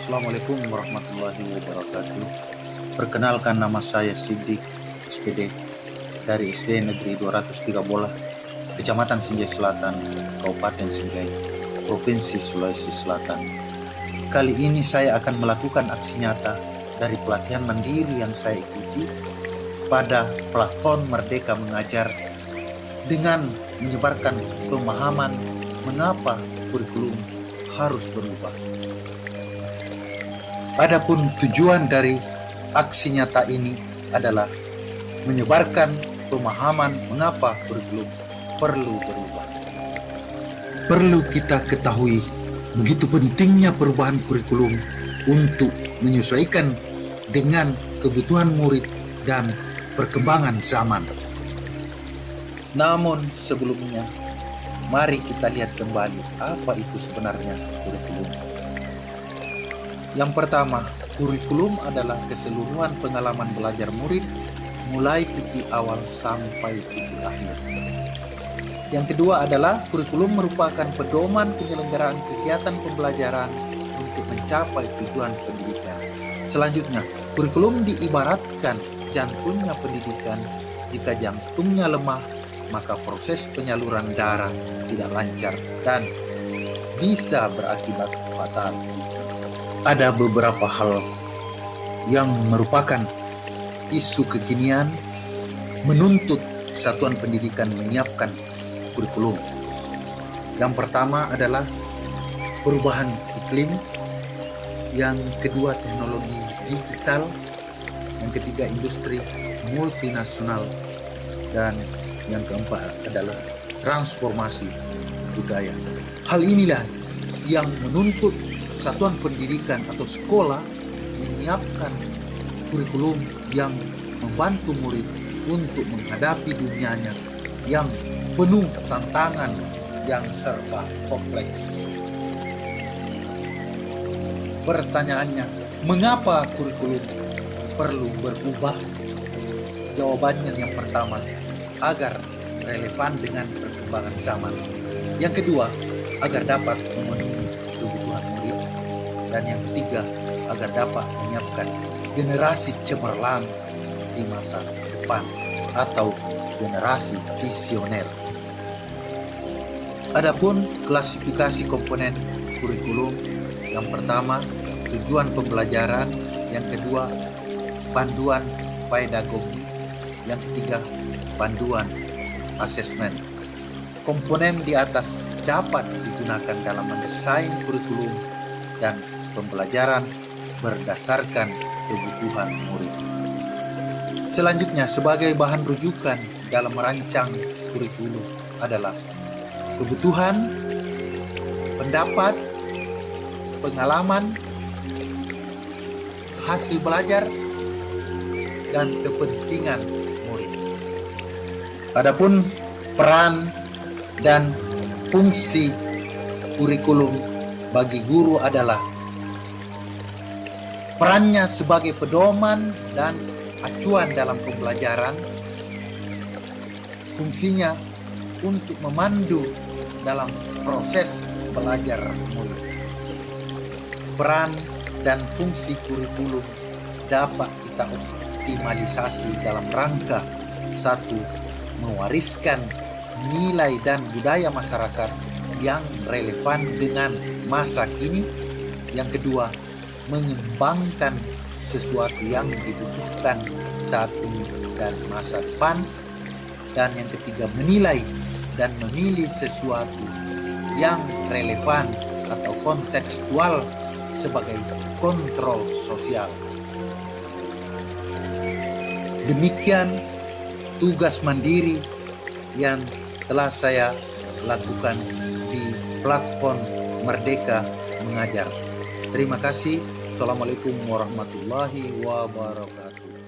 Assalamualaikum warahmatullahi wabarakatuh. Perkenalkan, nama saya Sidik SPD dari SD Negeri 203 Bola, Kecamatan Sinjai Selatan, Kabupaten Sinjai, Provinsi Sulawesi Selatan. Kali ini saya akan melakukan aksi nyata dari pelatihan mandiri yang saya ikuti pada platform Merdeka Mengajar dengan menyebarkan pemahaman mengapa kurikulum harus berubah. Adapun tujuan dari aksi nyata ini adalah menyebarkan pemahaman mengapa kurikulum perlu berubah. Perlu kita ketahui begitu pentingnya perubahan kurikulum untuk menyesuaikan dengan kebutuhan murid dan perkembangan zaman. Namun sebelumnya, mari kita lihat kembali apa itu sebenarnya kurikulum. Yang pertama, kurikulum adalah keseluruhan pengalaman belajar murid mulai titik awal sampai titik akhir. Yang kedua adalah kurikulum merupakan pedoman penyelenggaraan kegiatan pembelajaran untuk mencapai tujuan pendidikan. Selanjutnya, kurikulum diibaratkan jantungnya pendidikan. Jika jantungnya lemah, maka proses penyaluran darah tidak lancar dan bisa berakibat fatal. Ada beberapa hal yang merupakan isu kekinian menuntut satuan pendidikan menyiapkan kurikulum. Yang pertama adalah perubahan iklim, yang kedua teknologi digital, yang ketiga industri multinasional, dan yang keempat adalah transformasi budaya. Hal inilah yang menuntut satuan pendidikan atau sekolah menyiapkan kurikulum yang membantu murid untuk menghadapi dunianya yang penuh tantangan yang serba kompleks. Pertanyaannya, mengapa kurikulum perlu berubah? Jawabannya yang pertama, agar relevan dengan perkembangan zaman. Yang kedua, agar dapat memenuhi kebutuhan murid. Dan yang ketiga, agar dapat menyiapkan generasi cemerlang di masa depan atau generasi visioner. Adapun klasifikasi komponen kurikulum, yang pertama tujuan pembelajaran, yang kedua panduan pedagogi, yang ketiga panduan asesmen. Komponen di atas dapat digunakan dalam mendesain kurikulum dan pembelajaran berdasarkan kebutuhan murid. Selanjutnya, sebagai bahan rujukan dalam merancang kurikulum adalah kebutuhan, pendapat, pengalaman, hasil belajar, dan kepentingan murid. Adapun peran dan fungsi kurikulum bagi guru adalah perannya sebagai pedoman dan acuan dalam pembelajaran. Fungsinya untuk memandu dalam proses belajar murid. Peran dan fungsi kurikulum dapat kita optimalisasi dalam rangka satu, mewariskan nilai dan budaya masyarakat yang relevan dengan masa kini. Yang kedua, mengembangkan sesuatu yang dibutuhkan saat ini dan masa depan. Dan yang ketiga, menilai dan memilih sesuatu yang relevan atau kontekstual sebagai kontrol sosial. Demikian tugas mandiri yang telah saya lakukan di platform Merdeka Mengajar. Terima kasih. Assalamualaikum warahmatullahi wabarakatuh.